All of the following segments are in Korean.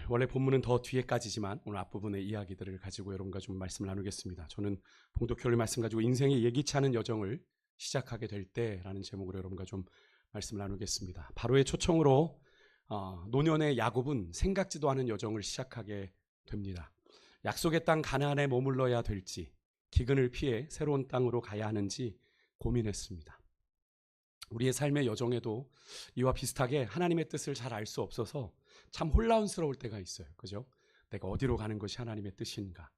원래 본문은 더 뒤에까지지만 오늘 앞부분의 이야기들을 가지고 여러분과 좀 말씀을 나누겠습니다. 저는 봉독교리 말씀 가지고 인생의 예기치 않은 여정을 시작하게 될 때라는 제목으로 여러분과 좀 말씀을 나누겠습니다. 바로의 초청으로 노년의 야곱은 생각지도 않은 여정을 시작하게 됩니다. 약속의 땅 가나안에 머물러야 될지, 기근을 피해 새로운 땅으로 가야 하는지 고민했습니다. 우리의 삶의 여정에도 이와 비슷하게 하나님의 뜻을 잘 알 수 없어서 참 혼란스러울 때가 있어요. 그죠? 내가 어디로 가는 것이 하나님의 뜻인가?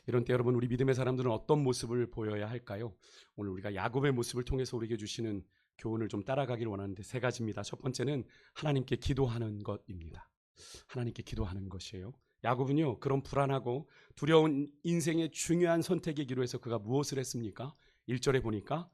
이런 때 여러분, 우리 믿음의 사람들은 어떤 모습을 보여야 할까요? 오늘 우리가 야곱의 모습을 통해서 우리에게 주시는 교훈을 좀 따라가기를 원하는데 세 가지입니다. 첫 번째는 하나님께 기도하는 것입니다. 하나님께 기도하는 것이에요. 야곱은요, 그런 불안하고 두려운 인생의 중요한 선택의 기로에서 그가 무엇을 했습니까? 1절에 보니까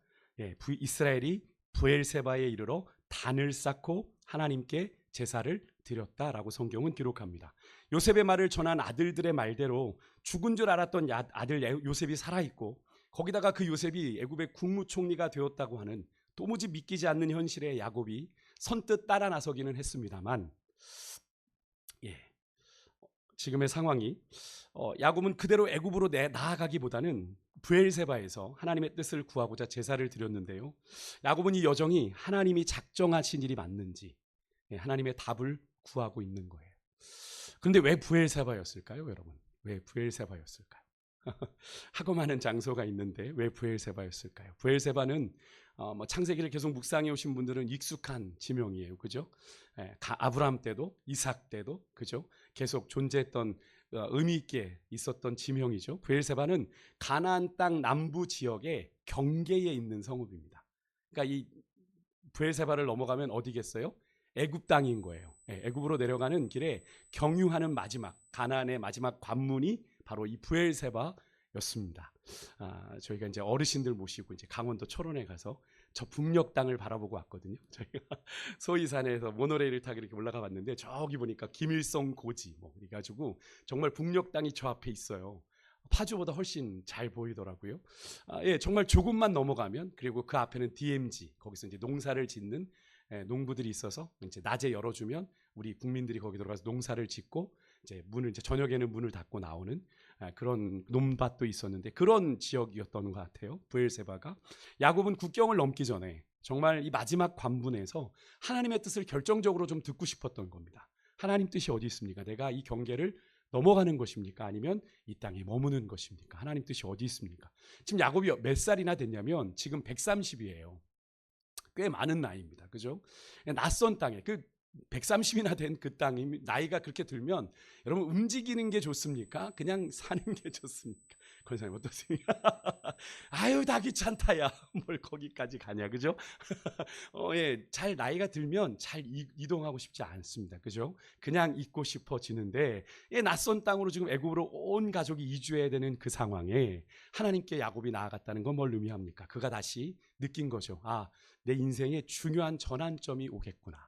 이스라엘이 브엘세바에 이르러 단을 쌓고 하나님께 제사를 드렸다라고 성경은 기록합니다. 요셉의 말을 전한 아들들의 말대로 죽은 줄 알았던 아들 요셉이 살아있고, 거기다가 그 요셉이 애굽의 국무총리가 되었다고 하는 도무지 믿기지 않는 현실에 야곱이 선뜻 따라 나서기는 했습니다만, 지금의 상황이 야곱은 그대로 애굽으로 나아가기보다는 브엘세바에서 하나님의 뜻을 구하고자 제사를 드렸는데요, 야곱은 이 여정이 하나님이 작정하신 일이 맞는지 하나님의 답을 구하고 있는 거예요. 그런데 왜 브엘세바였을까요, 여러분? 왜 브엘세바였을까요? 하고 많은 장소가 있는데 왜 브엘세바였을까요? 브엘세바는 창세기를 계속 묵상해 오신 분들은 익숙한 지명이에요, 그죠? 아브라함 때도 이삭 때도 그죠? 계속 존재했던 의미 있게 있었던 지명이죠. 브엘세바는 가나안 땅 남부 지역의 경계에 있는 성읍입니다. 그러니까 이 브엘세바를 넘어가면 어디겠어요? 애굽 땅인 거예요. 애굽으로 내려가는 길에 경유하는 마지막, 가나안의 마지막 관문이 바로 이 브엘세바였습니다. 저희가 이제 어르신들 모시고 이제 강원도 철원에 가서 저 북녘 땅을 바라보고 왔거든요. 저희가 소이산에서 모노레일을 타고 이렇게 올라가 봤는데, 저기 보니까 김일성 고지 그래가지고 정말 북녘 땅이 저 앞에 있어요. 파주보다 훨씬 잘 보이더라고요. 정말 조금만 넘어가면, 그리고 그 앞에는 DMZ, 거기서 이제 농사를 짓는 농부들이 있어서 이제 낮에 열어주면 우리 국민들이 거기 들어가서 농사를 짓고 이제 저녁에는 문을 닫고 나오는 그런 논밭도 있었는데, 그런 지역이었던 것 같아요, 브엘세바가. 야곱은 국경을 넘기 전에 정말 이 마지막 관문에서 하나님의 뜻을 결정적으로 좀 듣고 싶었던 겁니다. 하나님 뜻이 어디 있습니까? 내가 이 경계를 넘어가는 것입니까? 아니면 이 땅에 머무는 것입니까? 하나님 뜻이 어디 있습니까? 지금 야곱이 몇 살이나 됐냐면 지금 130이에요. 꽤 많은 나이입니다. 그죠? 낯선 땅에, 130이나 된 그 땅이 나이가 그렇게 들면 여러분, 움직이는 게 좋습니까? 그냥 사는 게 좋습니까? 그런 사람이 어떻습니까? 아유, 다 귀찮다야. 뭘 거기까지 가냐, 그죠? 잘 나이가 들면 잘 이동하고 싶지 않습니다. 그죠? 그냥 있고 싶어지는데, 낯선 땅으로 지금 애굽으로 온 가족이 이주해야 되는 그 상황에 하나님께 야곱이 나아갔다는 건 뭘 의미합니까? 그가 다시 느낀 거죠. 내 인생의 중요한 전환점이 오겠구나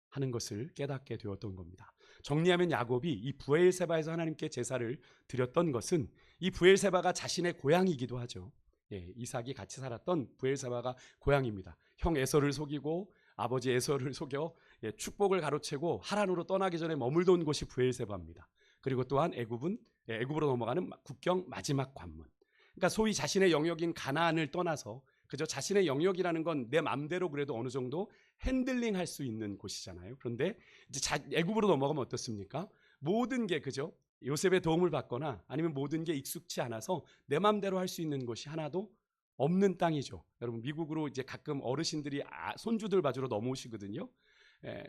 하는 것을 깨닫게 되었던 겁니다. 정리하면 야곱이 이 브엘세바에서 하나님께 제사를 드렸던 것은 이 브엘세바가 자신의 고향이기도 하죠. 이삭이 같이 살았던 브엘세바가 고향입니다. 형 에서를 속이고 아버지 에서를 속여 축복을 가로채고 하란으로 떠나기 전에 머물던 곳이 브엘세바입니다. 그리고 또한 애굽으로 넘어가는 국경 마지막 관문. 그러니까 소위 자신의 영역인 가나안을 떠나서 그저 자신의 영역이라는 건 내 맘대로 그래도 어느 정도 핸들링 할 수 있는 곳이잖아요. 그런데 이제 애굽으로 넘어가면 어떻습니까? 모든 게, 그죠? 요셉의 도움을 받거나 아니면 모든 게 익숙치 않아서 내 맘대로 할 수 있는 곳이 하나도 없는 땅이죠. 여러분, 미국으로 이제 가끔 어르신들이 손주들 봐주러 넘어오시거든요.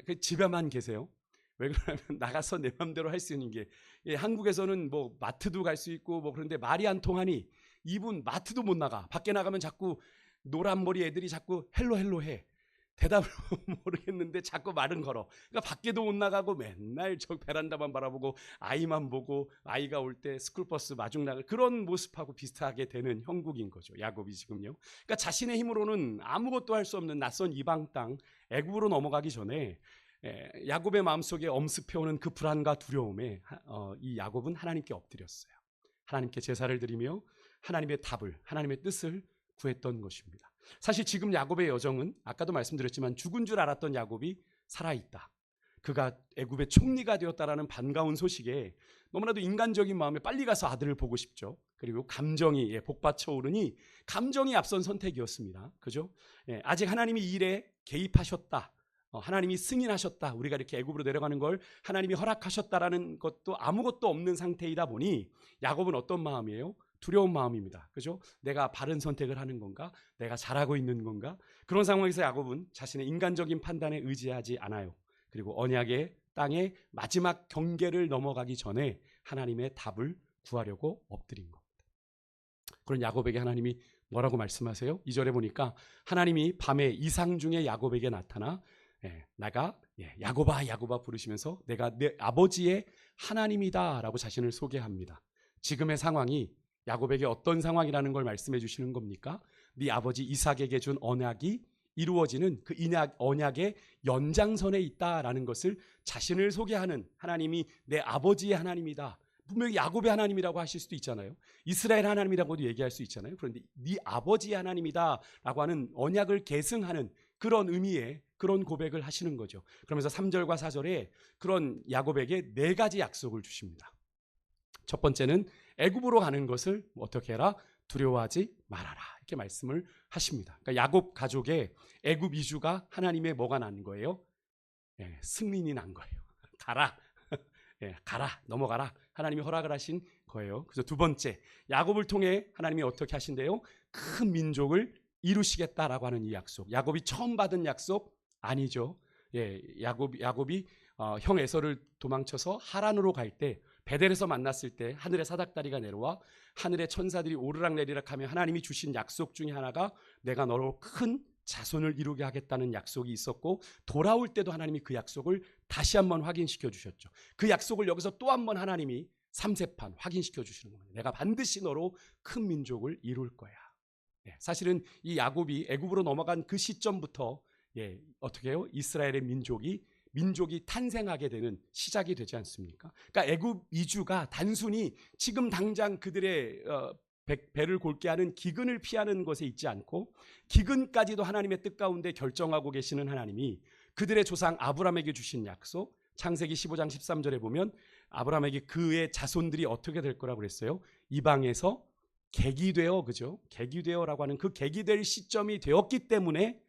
그 집에만 계세요. 왜 그러냐면 나가서 내 맘대로 할 수 있는 게, 한국에서는 마트도 갈 수 있고 그런데 말이 안 통하니 이분 마트도 못 나가. 밖에 나가면 자꾸 노란 머리 애들이 자꾸 헬로 해. 대답을 모르겠는데 자꾸 말은 걸어. 그러니까 밖에도 못 나가고 맨날 저 베란다만 바라보고 아이만 보고, 아이가 올 때 스쿨버스 마중 나갈 그런 모습하고 비슷하게 되는 형국인 거죠, 야곱이 지금요. 그러니까 자신의 힘으로는 아무것도 할 수 없는 낯선 이방 땅 애굽으로 넘어가기 전에 야곱의 마음속에 엄습해오는 그 불안과 두려움에 이 야곱은 하나님께 엎드렸어요. 하나님께 제사를 드리며 하나님의 답을, 하나님의 뜻을 구했던 것입니다. 사실 지금 야곱의 여정은 아까도 말씀드렸지만 죽은 줄 알았던 야곱이 살아있다. 그가 애굽의 총리가 되었다라는 반가운 소식에 너무나도 인간적인 마음에 빨리 가서 아들을 보고 싶죠. 그리고 감정이 복받쳐 오르니 감정이 앞선 선택이었습니다. 그죠? 아직 하나님이 이 일에 개입하셨다. 하나님이 승인하셨다. 우리가 이렇게 애굽으로 내려가는 걸 하나님이 허락하셨다라는 것도 아무것도 없는 상태이다 보니 야곱은 어떤 마음이에요? 두려운 마음입니다. 그죠? 내가 바른 선택을 하는 건가? 내가 잘하고 있는 건가? 그런 상황에서 야곱은 자신의 인간적인 판단에 의지하지 않아요. 그리고 언약의 땅의 마지막 경계를 넘어가기 전에 하나님의 답을 구하려고 엎드린 겁니다. 그런 야곱에게 하나님이 뭐라고 말씀하세요? 2절에 보니까 하나님이 밤에 이상 중에 야곱에게 나타나 내가 야곱아 야곱아 부르시면서 내가 내 아버지의 하나님이다 라고 자신을 소개합니다. 지금의 상황이 야곱에게 어떤 상황이라는 걸 말씀해 주시는 겁니까? 네 아버지 이삭에게 준 언약이 이루어지는 그 언약의 연장선에 있다라는 것을 자신을 소개하는 하나님이 내 아버지의 하나님이다. 분명히 야곱의 하나님이라고 하실 수도 있잖아요. 이스라엘 하나님이라고도 얘기할 수 있잖아요. 그런데 네 아버지의 하나님이다 라고 하는 언약을 계승하는 그런 의미의 그런 고백을 하시는 거죠. 그러면서 3절과 4절에 그런 야곱에게 4가지 약속을 주십니다. 첫 번째는 애굽으로 가는 것을 어떻게 해라? 두려워하지 말아라. 이렇게 말씀을 하십니다. 그러니까 야곱 가족의 애굽 이주가 하나님의 뭐가 난 거예요? 승민이 난 거예요. 가라. 가라. 넘어가라. 하나님이 허락을 하신 거예요. 그래서 두 번째, 야곱을 통해 하나님이 어떻게 하신대요? 큰 민족을 이루시겠다라고 하는 이 약속. 야곱이 처음 받은 약속 아니죠. 야곱이 형 에서를 도망쳐서 하란으로 갈 때 베델에서 만났을 때 하늘의 사닥다리가 내려와 하늘의 천사들이 오르락내리락 하며 하나님이 주신 약속 중에 하나가 내가 너로 큰 자손을 이루게 하겠다는 약속이 있었고, 돌아올 때도 하나님이 그 약속을 다시 한번 확인시켜 주셨죠. 그 약속을 여기서 또 한번 하나님이 3세판 확인시켜 주시는 겁니다. 내가 반드시 너로 큰 민족을 이룰 거야. 사실은 이 야곱이 애굽으로 넘어간 그 시점부터 어떻게 해요? 이스라엘의 민족이 탄생하게 되는 시작이 되지 않습니까? 그러니까 애굽 이주가 단순히 지금 당장 그들의 배를 골게 하는 기근을 피하는 것에 있지 않고, 기근까지도 하나님의 뜻 가운데 결정하고 계시는 하나님이 그들의 조상 아브라함에게 주신 약속, 창세기 15장 13절에 보면 아브라함에게 그의 자손들이 어떻게 될 거라고 그랬어요? 이방에서 객이 되어, 그죠? 객이 되어라고 하는 그 객이 될 시점이 되었기 때문에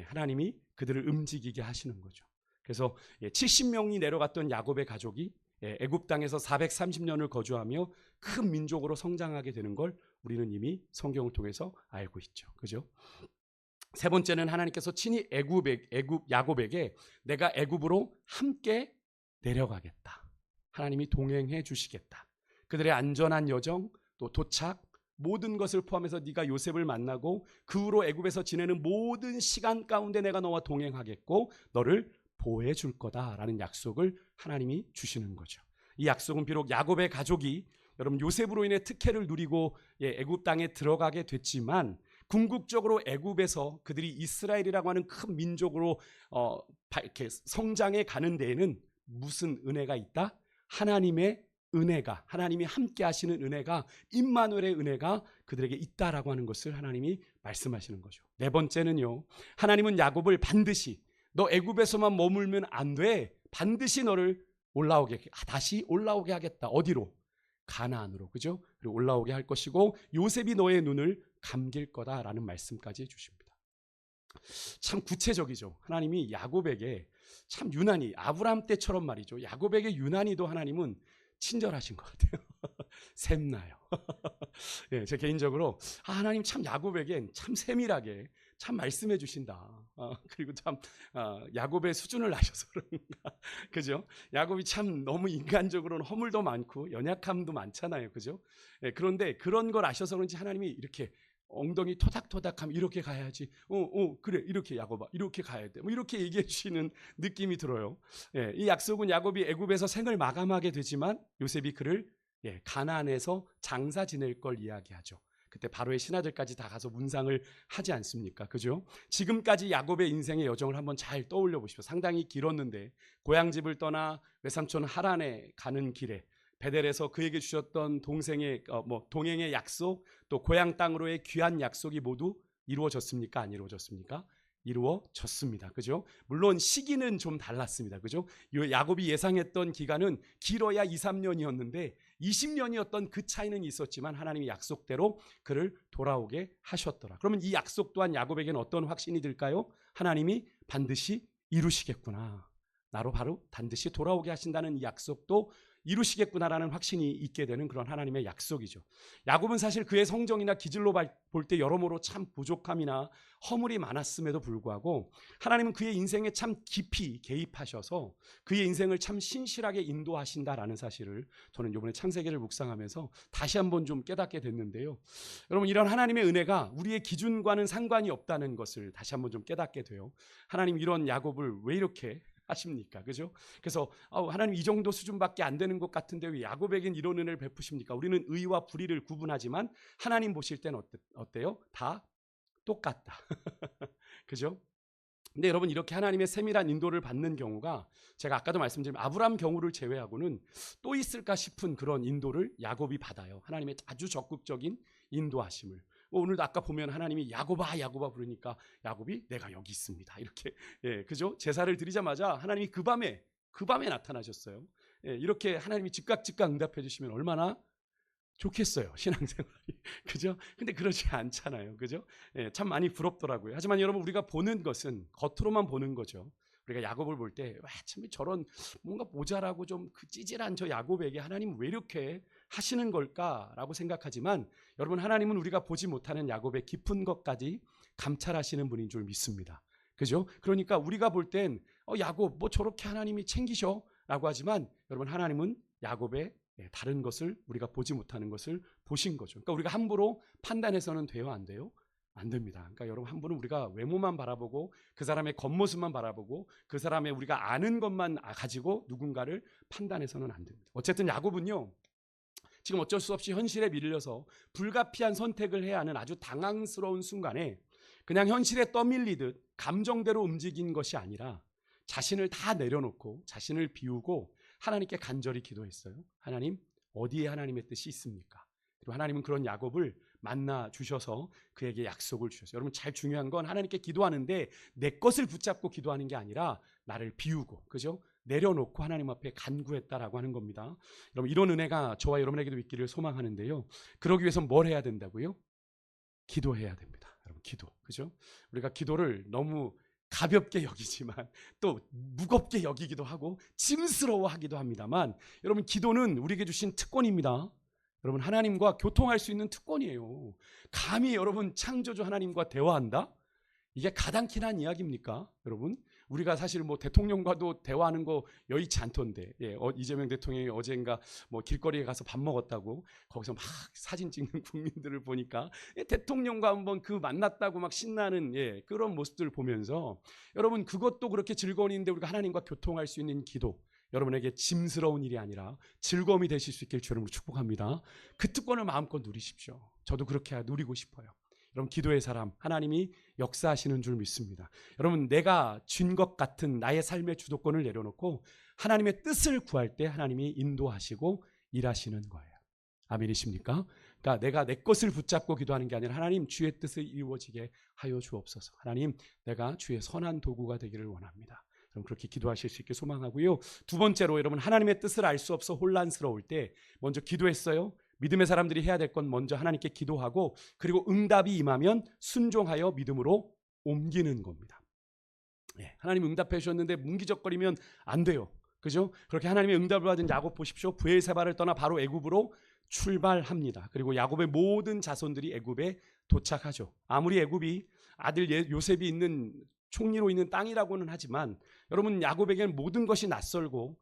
하나님이 그들을 움직이게 하시는 거죠. 그래서 70명이 내려갔던 야곱의 가족이 애굽 땅에서 430년을 거주하며 큰 민족으로 성장하게 되는 걸 우리는 이미 성경을 통해서 알고 있죠. 그죠? 세 번째는 하나님께서 친히 야곱에게 내가 애굽으로 함께 내려가겠다. 하나님이 동행해 주시겠다. 그들의 안전한 여정, 또 도착, 모든 것을 포함해서 네가 요셉을 만나고 그 후로 애굽에서 지내는 모든 시간 가운데 내가 너와 동행하겠고 너를 보호해 줄 거다라는 약속을 하나님이 주시는 거죠. 이 약속은 비록 야곱의 가족이 여러분 요셉으로 인해 특혜를 누리고 애굽 땅에 들어가게 됐지만, 궁극적으로 애굽에서 그들이 이스라엘이라고 하는 큰 민족으로 이렇게 성장해 가는 데에는 무슨 은혜가 있다? 하나님의 은혜가, 하나님이 함께 하시는 은혜가, 임마누엘의 은혜가 그들에게 있다라고 하는 것을 하나님이 말씀하시는 거죠. 네 번째는요, 하나님은 야곱을 반드시 너 애굽에서만 머물면 안 돼. 반드시 너를 다시 올라오게 하겠다. 어디로? 가나안으로. 그죠? 그리고 올라오게 할 것이고 요셉이 너의 눈을 감길 거다라는 말씀까지 해주십니다. 참 구체적이죠. 하나님이 야곱에게 참 유난히 아브라함 때처럼 말이죠. 야곱에게 유난히도 하나님은 친절하신 것 같아요. 샘나요. 제 개인적으로 하나님 참 야곱에겐 참 세밀하게 참 말씀해 주신다. 그리고 참 야곱의 수준을 아셔서 그런가. 그죠? 야곱이 참 너무 인간적으로는 허물도 많고 연약함도 많잖아요. 그죠? 그런데 그런 걸 아셔서 그런지 하나님이 이렇게 엉덩이 토닥토닥하면 이렇게 가야지. 그래 이렇게 야곱아 이렇게 가야 돼. 뭐 이렇게 얘기해 주시는 느낌이 들어요. 이 약속은 야곱이 애굽에서 생을 마감하게 되지만 요셉이 그를 가나안에서 장사 지낼 걸 이야기하죠. 그때 바로의 신하들까지 다 가서 문상을 하지 않습니까? 그죠? 지금까지 야곱의 인생의 여정을 한번 잘 떠올려 보십시오. 상당히 길었는데 고향집을 떠나 외삼촌 하란에 가는 길에 베델에서 그에게 주셨던 동행의 약속, 또 고향 땅으로의 귀한 약속이 모두 이루어졌습니까? 안 이루어졌습니까? 이루어졌습니다. 그죠? 물론 시기는 좀 달랐습니다. 그죠? 야곱이 예상했던 기간은 길어야 2, 3년이었는데 20년이었던 그 차이는 있었지만 하나님이 약속대로 그를 돌아오게 하셨더라. 그러면 이 약속 또한 야곱에게는 어떤 확신이 들까요? 하나님이 반드시 이루시겠구나. 나로 바로 반드시 돌아오게 하신다는 이 약속도 이루시겠구나라는 확신이 있게 되는 그런 하나님의 약속이죠. 야곱은 사실 그의 성정이나 기질로 볼 때 여러모로 참 부족함이나 허물이 많았음에도 불구하고 하나님은 그의 인생에 참 깊이 개입하셔서 그의 인생을 참 신실하게 인도하신다라는 사실을 저는 이번에 창세기를 묵상하면서 다시 한번 좀 깨닫게 됐는데요. 여러분, 이런 하나님의 은혜가 우리의 기준과는 상관이 없다는 것을 다시 한번 좀 깨닫게 돼요. 하나님 이런 야곱을 왜 이렇게 하십니까? 그죠? 그래서 하나님 이 정도 수준밖에 안 되는 것 같은데 왜 야곱에겐 이런 은혜를 베푸십니까? 우리는 의와 불의를 구분하지만 하나님 보실 때는 어때요? 다 똑같다. 그죠? 근데 여러분, 이렇게 하나님의 세밀한 인도를 받는 경우가 제가 아까도 말씀드린 아브라함 경우를 제외하고는 또 있을까 싶은 그런 인도를 야곱이 받아요. 하나님의 아주 적극적인 인도하심을. 오늘도 아까 보면 하나님이 야곱아 야곱아 부르니까 야곱이 내가 여기 있습니다 이렇게, 그죠? 제사를 드리자마자 하나님이 그 밤에 나타나셨어요. 이렇게 하나님이 즉각 응답해 주시면 얼마나 좋겠어요, 신앙생활이. 그죠? 근데 그러지 않잖아요. 그죠? 참 많이 부럽더라고요. 하지만 여러분, 우리가 보는 것은 겉으로만 보는 거죠. 우리가 야곱을 볼 때 참 저런 뭔가 모자라고 좀 그 찌질한 저 야곱에게 하나님 왜 이렇게 하시는 걸까라고 생각하지만 여러분, 하나님은 우리가 보지 못하는 야곱의 깊은 것까지 감찰하시는 분인 줄 믿습니다. 그죠? 그러니까 우리가 볼 땐 야곱 뭐 저렇게 하나님이 챙기셔라고 하지만 여러분, 하나님은 야곱의 다른 것을, 우리가 보지 못하는 것을 보신 거죠. 그러니까 우리가 함부로 판단해서는 돼요, 안 돼요? 안 됩니다. 그러니까 여러분, 함부로 우리가 외모만 바라보고 그 사람의 겉모습만 바라보고 그 사람의 우리가 아는 것만 가지고 누군가를 판단해서는 안 됩니다. 어쨌든 야곱은요, 지금 어쩔 수 없이 현실에 밀려서 불가피한 선택을 해야 하는 아주 당황스러운 순간에 그냥 현실에 떠밀리듯 감정대로 움직인 것이 아니라 자신을 다 내려놓고 자신을 비우고 하나님께 간절히 기도했어요. 하나님, 어디에 하나님의 뜻이 있습니까? 그리고 하나님은 그런 야곱을 만나 주셔서 그에게 약속을 주셨어요. 여러분, 잘 중요한 건 하나님께 기도하는데 내 것을 붙잡고 기도하는 게 아니라 나를 비우고, 그죠? 내려놓고 하나님 앞에 간구했다라고 하는 겁니다. 여러분, 이런 은혜가 저와 여러분에게도 있기를 소망하는데요. 그러기 위해서 뭘 해야 된다고요? 기도해야 됩니다. 여러분, 기도. 그죠? 우리가 기도를 너무 가볍게 여기지만 또 무겁게 여기기도 하고 짐스러워하기도 합니다만 여러분, 기도는 우리에게 주신 특권입니다. 여러분, 하나님과 교통할 수 있는 특권이에요. 감히 여러분 창조주 하나님과 대화한다? 이게 가당키나 한 이야기입니까? 여러분, 우리가 사실 뭐 대통령과도 대화하는 거 여의치 않던데, 이재명 대통령이 어젠가 뭐 길거리에 가서 밥 먹었다고 거기서 막 사진 찍는 국민들을 보니까 대통령과 한번 그 만났다고 막 신나는 그런 모습들을 보면서 여러분, 그것도 그렇게 즐거운 일인데 우리가 하나님과 교통할 수 있는 기도, 여러분에게 짐스러운 일이 아니라 즐거움이 되실 수 있길 주님으로 축복합니다. 그 특권을 마음껏 누리십시오. 저도 그렇게 누리고 싶어요. 여러분, 기도의 사람, 하나님이 역사하시는 줄 믿습니다. 여러분, 내가 쥔 것 같은 나의 삶의 주도권을 내려놓고 하나님의 뜻을 구할 때 하나님이 인도하시고 일하시는 거예요. 아멘이십니까? 그러니까 내가 내 것을 붙잡고 기도하는 게 아니라 하나님, 주의 뜻을 이루어지게 하여 주옵소서. 하나님, 내가 주의 선한 도구가 되기를 원합니다. 여러분, 그렇게 기도하실 수 있게 소망하고요. 두 번째로, 여러분, 하나님의 뜻을 알 수 없어 혼란스러울 때 먼저 기도했어요. 믿음의 사람들이 해야 될 건 먼저 하나님께 기도하고 그리고 응답이 임하면 순종하여 믿음으로 옮기는 겁니다. 하나님 응답해 주셨는데 문기적거리면 안 돼요. 그죠? 그렇게 하나님의 응답을 받은 야곱 보십시오. 브엘세바를 떠나 바로 애굽으로 출발합니다. 그리고 야곱의 모든 자손들이 애굽에 도착하죠. 아무리 애굽이 아들 요셉이 있는 총리로 있는 땅이라고는 하지만 여러분, 야곱에게는 모든 것이 낯설고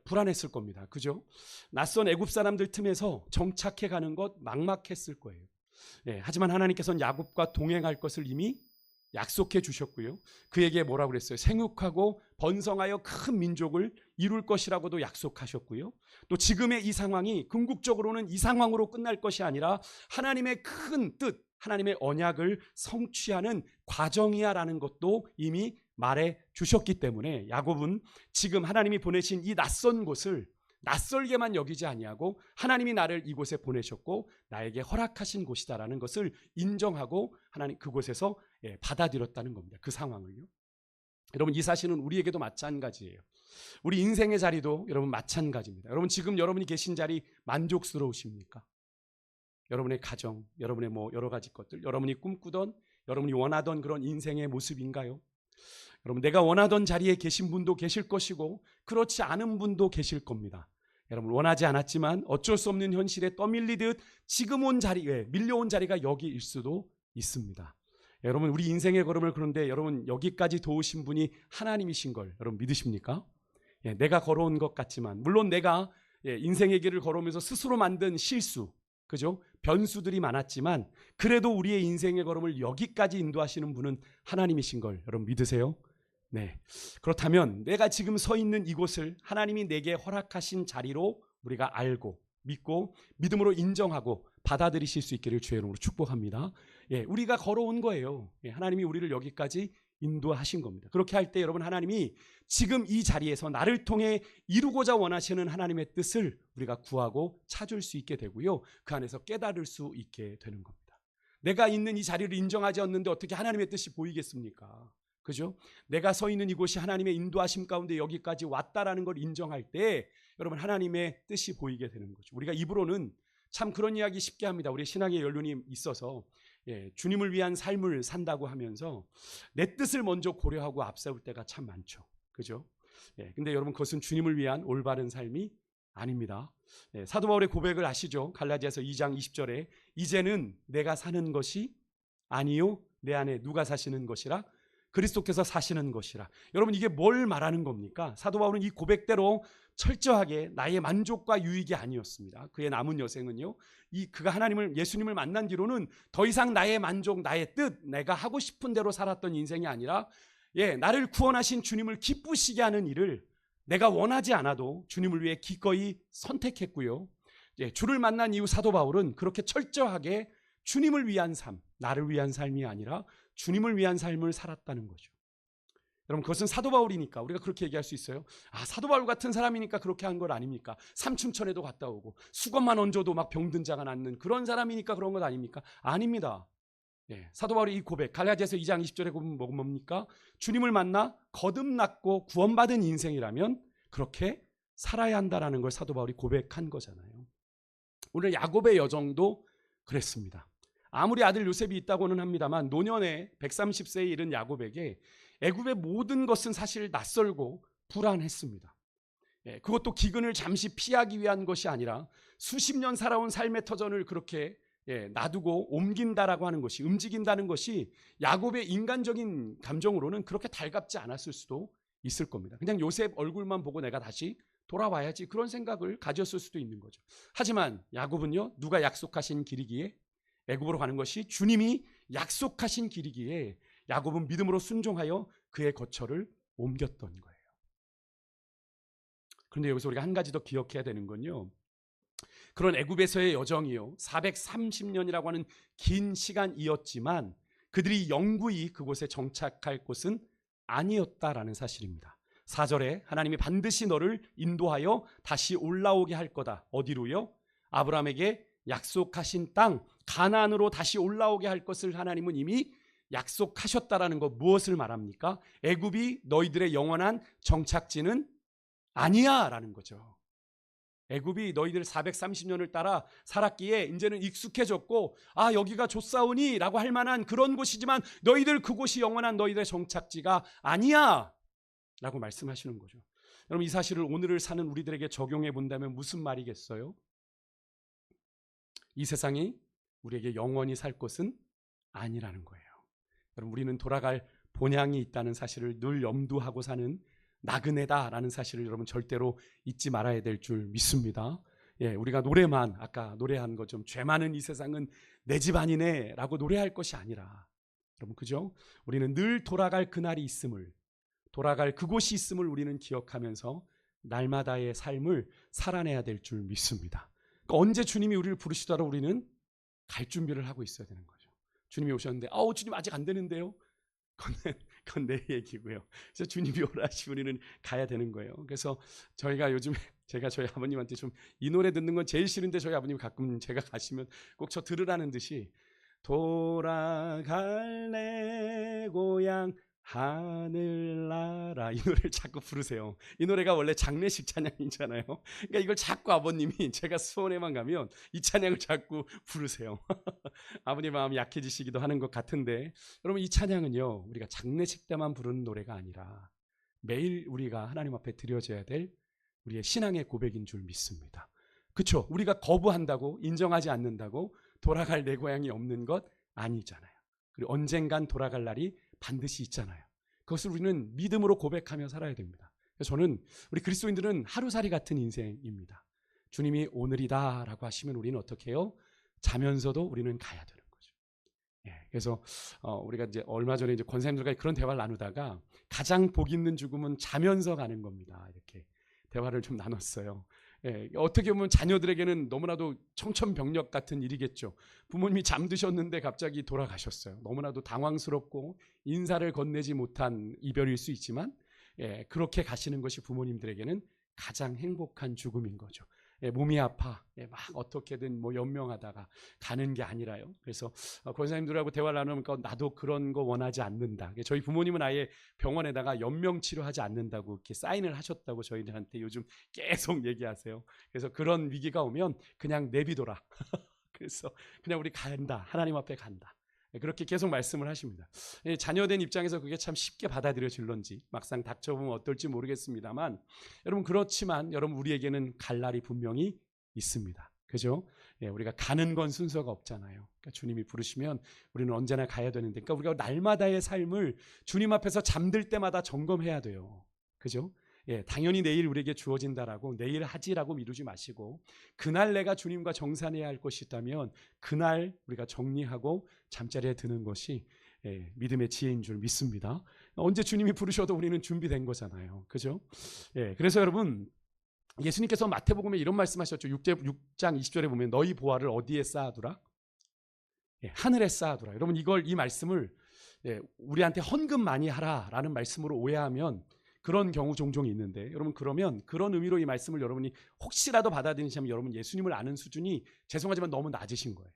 불안했을 겁니다. 그죠? 낯선 애굽 사람들 틈에서 정착해 가는 것 막막했을 거예요. 하지만 하나님께서는 야곱과 동행할 것을 이미 약속해 주셨고요. 그에게 뭐라고 그랬어요? 생육하고 번성하여 큰 민족을 이룰 것이라고도 약속하셨고요. 또 지금의 이 상황이 궁극적으로는 이 상황으로 끝날 것이 아니라 하나님의 큰 뜻, 하나님의 언약을 성취하는 과정이야라는 것도 이미 말해 주셨기 때문에 야곱은 지금 하나님이 보내신 이 낯선 곳을 낯설게만 여기지 아니하고 하나님이 나를 이곳에 보내셨고 나에게 허락하신 곳이다라는 것을 인정하고 하나님 그곳에서 받아들였다는 겁니다. 그 상황을요. 여러분, 이 사실은 우리에게도 마찬가지예요. 우리 인생의 자리도 여러분 마찬가지입니다. 여러분, 지금 여러분이 계신 자리 만족스러우십니까? 여러분의 가정, 여러분의 여러 가지 것들, 여러분이 꿈꾸던, 여러분이 원하던 그런 인생의 모습인가요? 여러분, 내가 원하던 자리에 계신 분도 계실 것이고 그렇지 않은 분도 계실 겁니다. 여러분, 원하지 않았지만 어쩔 수 없는 현실에 떠밀리듯 지금 온 자리에 밀려온 자리가 여기일 수도 있습니다. 여러분, 우리 인생의 걸음을 그런데 여러분 여기까지 도우신 분이 하나님이신 걸 여러분 믿으십니까? 내가 걸어온 것 같지만 물론 내가 인생의 길을 걸어오면서 스스로 만든 실수, 그죠? 변수들이 많았지만 그래도 우리의 인생의 걸음을 여기까지 인도하시는 분은 하나님이신 걸 여러분 믿으세요? 네. 그렇다면 내가 지금 서 있는 이곳을 하나님이 내게 허락하신 자리로 우리가 알고 믿고 믿음으로 인정하고 받아들이실 수 있기를 주의 이름으로 축복합니다. 우리가 걸어온 거예요. 하나님이 우리를 여기까지 인도하신 겁니다. 그렇게 할 때 여러분, 하나님이 지금 이 자리에서 나를 통해 이루고자 원하시는 하나님의 뜻을 우리가 구하고 찾을 수 있게 되고요. 그 안에서 깨달을 수 있게 되는 겁니다. 내가 있는 이 자리를 인정하지 않는데 어떻게 하나님의 뜻이 보이겠습니까? 그죠? 내가 서 있는 이곳이 하나님의 인도하심 가운데 여기까지 왔다라는 걸 인정할 때 여러분, 하나님의 뜻이 보이게 되는 거죠. 우리가 입으로는 참 그런 이야기 쉽게 합니다. 우리 신앙의 연륜이 있어서 주님을 위한 삶을 산다고 하면서 내 뜻을 먼저 고려하고 앞세울 때가 참 많죠. 그죠? 근데 여러분, 그것은 주님을 위한 올바른 삶이 아닙니다. 사도 바울의 고백을 아시죠? 갈라디아서 2장 20절에 이제는 내가 사는 것이 아니요 내 안에 누가 사시는 것이라 그리스도께서 사시는 것이라. 여러분, 이게 뭘 말하는 겁니까? 사도 바울은 이 고백대로 철저하게 나의 만족과 유익이 아니었습니다. 그의 남은 여생은요, 그가 예수님을 만난 뒤로는 더 이상 나의 만족, 나의 뜻, 내가 하고 싶은 대로 살았던 인생이 아니라 나를 구원하신 주님을 기쁘시게 하는 일을 내가 원하지 않아도 주님을 위해 기꺼이 선택했고요. 주를 만난 이후 사도 바울은 그렇게 철저하게 주님을 위한 삶, 나를 위한 삶이 아니라 주님을 위한 삶을 살았다는 거죠. 여러분, 그것은 사도 바울이니까 우리가 그렇게 얘기할 수 있어요. 사도 바울 같은 사람이니까 그렇게 한 것 아닙니까? 삼춘천에도 갔다 오고 수건만 얹어도 막 병든 자가 낫는 그런 사람이니까 그런 것 아닙니까? 아닙니다. 사도 바울의 이 고백, 갈라디아서 2장 20절에 보면 뭡니까? 주님을 만나 거듭났고 구원받은 인생이라면 그렇게 살아야 한다라는 걸 사도 바울이 고백한 거잖아요. 오늘 야곱의 여정도 그랬습니다. 아무리 아들 요셉이 있다고는 합니다만 노년에 130세에 이른 야곱에게 애굽의 모든 것은 사실 낯설고 불안했습니다. 그것도 기근을 잠시 피하기 위한 것이 아니라 수십 년 살아온 삶의 터전을 그렇게 놔두고 옮긴다라고 하는 것이, 움직인다는 것이 야곱의 인간적인 감정으로는 그렇게 달갑지 않았을 수도 있을 겁니다. 그냥 요셉 얼굴만 보고 내가 다시 돌아와야지 그런 생각을 가졌을 수도 있는 거죠. 하지만 야곱은요, 누가 약속하신 길이기에 애굽으로 가는 것이 주님이 약속하신 길이기에 야곱은 믿음으로 순종하여 그의 거처를 옮겼던 거예요. 그런데 여기서 우리가 한 가지 더 기억해야 되는 건요, 그런 애굽에서의 여정이요 430년이라고 하는 긴 시간이었지만 그들이 영구히 그곳에 정착할 곳은 아니었다라는 사실입니다. 4절에 하나님이 반드시 너를 인도하여 다시 올라오게 할 거다. 어디로요? 아브라함에게 약속하신 땅 가나안으로 다시 올라오게 할 것을 하나님은 이미 약속하셨다라는 것. 무엇을 말합니까? 애굽이 너희들의 영원한 정착지는 아니야 라는 거죠. 애굽이 너희들 430년을 따라 살았기에 이제는 익숙해졌고 여기가 좋사오니 라고 할 만한 그런 곳이지만 너희들 그곳이 영원한 너희들의 정착지가 아니야 라고 말씀하시는 거죠. 여러분, 이 사실을 오늘을 사는 우리들에게 적용해 본다면 무슨 말이겠어요? 이 세상이 우리에게 영원히 살 곳은 아니라는 거예요. 여러분, 우리는 돌아갈 본향이 있다는 사실을 늘 염두하고 사는 나그네다라는 사실을 여러분 절대로 잊지 말아야 될 줄 믿습니다. 우리가 노래만 아까 노래한 것처럼 죄 많은 이 세상은 내 집 아니네 라고 노래할 것이 아니라, 여러분, 그죠? 우리는 늘 돌아갈 그날이 있음을, 돌아갈 그곳이 있음을 우리는 기억하면서 날마다의 삶을 살아내야 될 줄 믿습니다. 그러니까 언제 주님이 우리를 부르시더라도 우리는 갈 준비를 하고 있어야 되는 거죠. 주님이 오셨는데 주님 아직 안 되는데요? 그건 그건 내 얘기고요. 그래서 주님이 오라 하시면 우리는 가야 되는 거예요. 그래서 저희가 요즘 제가 저희 아버님한테 좀 이 노래 듣는 건 제일 싫은데 저희 아버님 가끔 제가 가시면 꼭 저 들으라는 듯이 돌아갈래 고향 하늘나라 이 노래를 자꾸 부르세요. 이 노래가 원래 장례식 찬양이잖아요. 그러니까 이걸 자꾸 아버님이 제가 수원에만 가면 이 찬양을 자꾸 부르세요. 아버님 마음이 약해지시기도 하는 것 같은데 여러분 이 찬양은요 우리가 장례식 때만 부르는 노래가 아니라 매일 우리가 하나님 앞에 드려져야 될 우리의 신앙의 고백인 줄 믿습니다. 그렇죠? 우리가 거부한다고 인정하지 않는다고 돌아갈 내 고향이 없는 것 아니잖아요. 그리고 언젠간 돌아갈 날이 반드시 있잖아요. 그것을 우리는 믿음으로 고백하며 살아야 됩니다. 그래서 저는 우리 그리스도인들은 하루살이 같은 인생입니다. 주님이 오늘이다 라고 하시면 우리는 어떻게 해요? 자면서도 우리는 가야 되는 거죠. 그래서 우리가 이제 얼마 전에 이제 권사님들과 그런 대화를 나누다가 가장 복 있는 죽음은 자면서 가는 겁니다. 이렇게 대화를 좀 나눴어요. 어떻게 보면 자녀들에게는 너무나도 청천벽력 같은 일이겠죠. 부모님이 잠드셨는데 갑자기 돌아가셨어요. 너무나도 당황스럽고 인사를 건네지 못한 이별일 수 있지만 그렇게 가시는 것이 부모님들에게는 가장 행복한 죽음인 거죠. 몸이 아파 막 어떻게든 뭐 연명하다가 가는 게 아니라요. 그래서 권사님들하고 대화를 나누니까 나도 그런 거 원하지 않는다. 저희 부모님은 아예 병원에다가 연명 치료하지 않는다고 이렇게 사인을 하셨다고 저희들한테 요즘 계속 얘기하세요. 그래서 그런 위기가 오면 그냥 내비둬라. 그래서 그냥 우리 간다. 하나님 앞에 간다. 그렇게 계속 말씀을 하십니다. 자녀된 입장에서 그게 참 쉽게 받아들여질런지 막상 닥쳐보면 어떨지 모르겠습니다만 여러분 그렇지만 여러분 우리에게는 갈 날이 분명히 있습니다. 그죠? 우리가 가는 건 순서가 없잖아요. 그러니까 주님이 부르시면 우리는 언제나 가야 되는데 그러니까 우리가 날마다의 삶을 주님 앞에서 잠들 때마다 점검해야 돼요. 그죠? 당연히 내일 우리에게 주어진다라고 내일 하지라고 미루지 마시고 그날 내가 주님과 정산해야 할 것이 있다면 그날 우리가 정리하고 잠자리에 드는 것이 믿음의 지혜인 줄 믿습니다. 언제 주님이 부르셔도 우리는 준비된 거잖아요. 그죠? 그래서 여러분 예수님께서 마태복음에 이런 말씀하셨죠. 6장 20절에 보면 너희 보화를 어디에 쌓아두라? 하늘에 쌓아두라. 여러분 이 말씀을 우리한테 헌금 많이 하라라는 말씀으로 오해하면 그런 경우 종종 있는데 여러분 그러면 그런 의미로 이 말씀을 여러분이 혹시라도 받아들이시면 여러분 예수님을 아는 수준이 죄송하지만 너무 낮으신 거예요.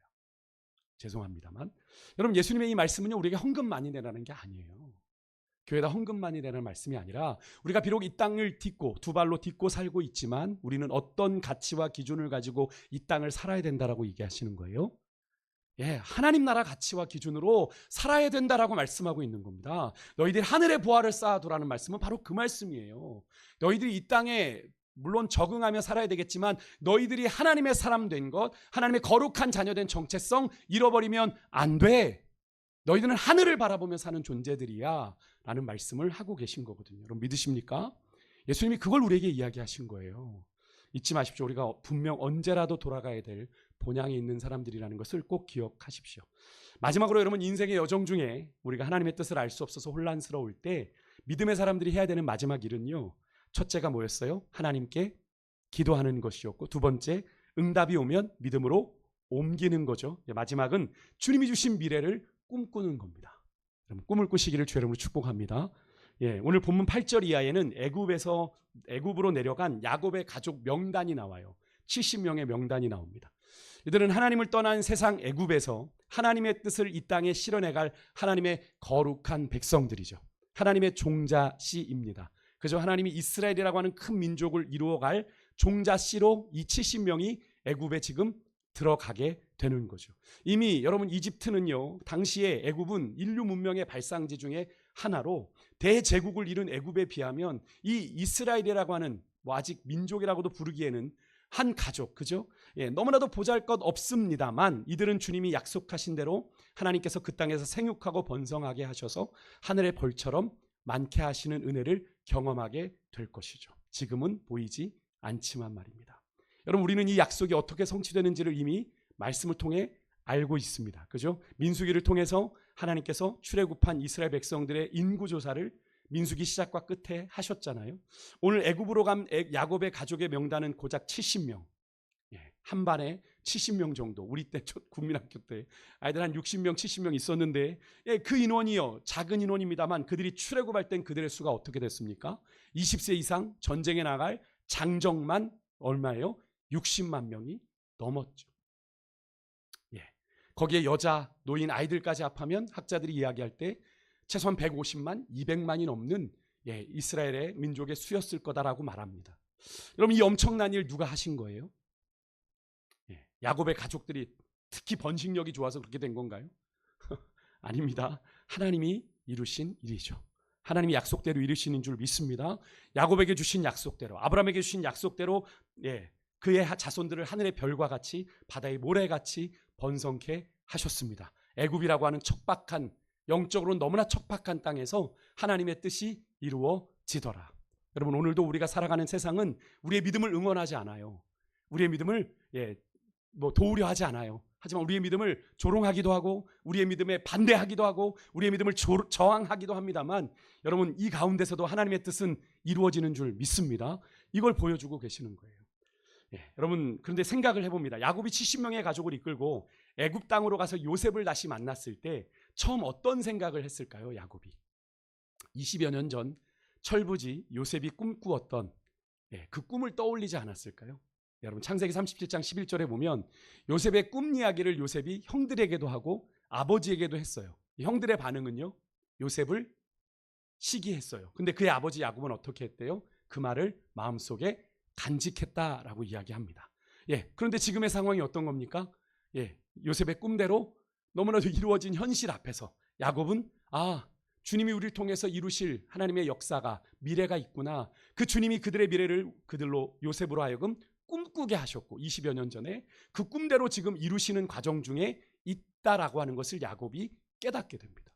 죄송합니다만 여러분 예수님의 이 말씀은요 우리에게 헌금 많이 내라는 게 아니에요. 교회에다 헌금 많이 내라는 말씀이 아니라 우리가 비록 이 땅을 딛고 두 발로 딛고 살고 있지만 우리는 어떤 가치와 기준을 가지고 이 땅을 살아야 된다라고 얘기하시는 거예요. 하나님 나라 가치와 기준으로 살아야 된다라고 말씀하고 있는 겁니다. 너희들이 하늘의 보화를 쌓아두라는 말씀은 바로 그 말씀이에요. 너희들이 이 땅에 물론 적응하며 살아야 되겠지만 너희들이 하나님의 사람 된 것, 하나님의 거룩한 자녀된 정체성 잃어버리면 안 돼. 너희들은 하늘을 바라보며 사는 존재들이야 라는 말씀을 하고 계신 거거든요. 여러분 믿으십니까? 예수님이 그걸 우리에게 이야기하신 거예요. 잊지 마십시오. 우리가 분명 언제라도 돌아가야 될 본향에 있는 사람들이라는 것을 꼭 기억하십시오. 마지막으로 여러분 인생의 여정 중에 우리가 하나님의 뜻을 알 수 없어서 혼란스러울 때 믿음의 사람들이 해야 되는 마지막 일은요. 첫째가 뭐였어요? 하나님께 기도하는 것이었고 두 번째 응답이 오면 믿음으로 옮기는 거죠. 마지막은 주님이 주신 미래를 꿈꾸는 겁니다. 여러분 꿈을 꾸시기를 주의 이름으로 축복합니다. 오늘 본문 8절 이하에는 애굽으로 내려간 야곱의 가족 명단이 나와요. 70명의 명단이 나옵니다. 이들은 하나님을 떠난 세상 애굽에서 하나님의 뜻을 이 땅에 실현해갈 하나님의 거룩한 백성들이죠. 하나님의 종자씨입니다. 그저 하나님이 이스라엘이라고 하는 큰 민족을 이루어갈 종자씨로 이 70명이 애굽에 지금 들어가게 되는 거죠. 이미 여러분 이집트는요 당시에 애굽은 인류 문명의 발상지 중에 하나로 대제국을 이룬 애굽에 비하면 이 이스라엘이라고 하는 뭐 아직 민족이라고도 부르기에는 한 가족, 그죠? 너무나도 보잘것 없습니다만 이들은 주님이 약속하신 대로 하나님께서 그 땅에서 생육하고 번성하게 하셔서 하늘의 벌처럼 많게 하시는 은혜를 경험하게 될 것이죠. 지금은 보이지 않지만 말입니다. 여러분 우리는 이 약속이 어떻게 성취되는지를 이미 말씀을 통해 알고 있습니다. 그죠? 민수기를 통해서 하나님께서 출애굽한 이스라엘 백성들의 인구조사를 민수기 시작과 끝에 하셨잖아요. 오늘 애굽으로 간 야곱의 가족의 명단은 고작 70명. 한반에 70명 정도, 우리 때 국민학교 때 아이들 한 60명 70명 있었는데, 그 인원이요 작은 인원입니다만 그들이 출애굽할 땐 그들의 수가 어떻게 됐습니까? 20세 이상 전쟁에 나갈 장정만 얼마예요? 60만 명이 넘었죠. 거기에 여자, 노인, 아이들까지 합하면 학자들이 이야기할 때 최소한 150만, 200만이 넘는 이스라엘의 민족의 수였을 거다라고 말합니다. 여러분, 이 엄청난 일 누가 하신 거예요? 야곱의 가족들이 특히 번식력이 좋아서 그렇게 된 건가요? 아닙니다. 하나님이 이루신 일이죠. 하나님이 약속대로 이루시는 줄 믿습니다. 야곱에게 주신 약속대로, 아브라함에게 주신 약속대로 그의 자손들을 하늘의 별과 같이 바다의 모래같이 번성케 하셨습니다. 애굽이라고 하는 척박한, 영적으로 너무나 척박한 땅에서 하나님의 뜻이 이루어지더라. 여러분, 오늘도 우리가 살아가는 세상은 우리의 믿음을 응원하지 않아요. 우리의 믿음을 도우려 하지 않아요. 하지만 우리의 믿음을 조롱하기도 하고 우리의 믿음에 반대하기도 하고 우리의 믿음을 저항하기도 합니다만, 여러분, 이 가운데서도 하나님의 뜻은 이루어지는 줄 믿습니다. 이걸 보여주고 계시는 거예요. 여러분, 그런데 생각을 해봅니다. 야곱이 70명의 가족을 이끌고 애굽 땅으로 가서 요셉을 다시 만났을 때 처음 어떤 생각을 했을까요? 야곱이 20여 년 전 철부지 요셉이 꿈꾸었던 그 꿈을 떠올리지 않았을까요? 여러분, 창세기 37장 11절에 보면 요셉의 꿈 이야기를 요셉이 형들에게도 하고 아버지에게도 했어요. 형들의 반응은요, 요셉을 시기했어요. 근데 그의 아버지 야곱은 어떻게 했대요? 그 말을 마음속에 간직했다라고 이야기합니다. 그런데 지금의 상황이 어떤 겁니까? 요셉의 꿈대로 너무나도 이루어진 현실 앞에서 야곱은 주님이 우리를 통해서 이루실 하나님의 역사가, 미래가 있구나. 그 주님이 그들의 미래를 그들로, 요셉으로 하여금 꿈꾸게 하셨고 20여 년 전에 그 꿈대로 지금 이루시는 과정 중에 있다라고 하는 것을 야곱이 깨닫게 됩니다.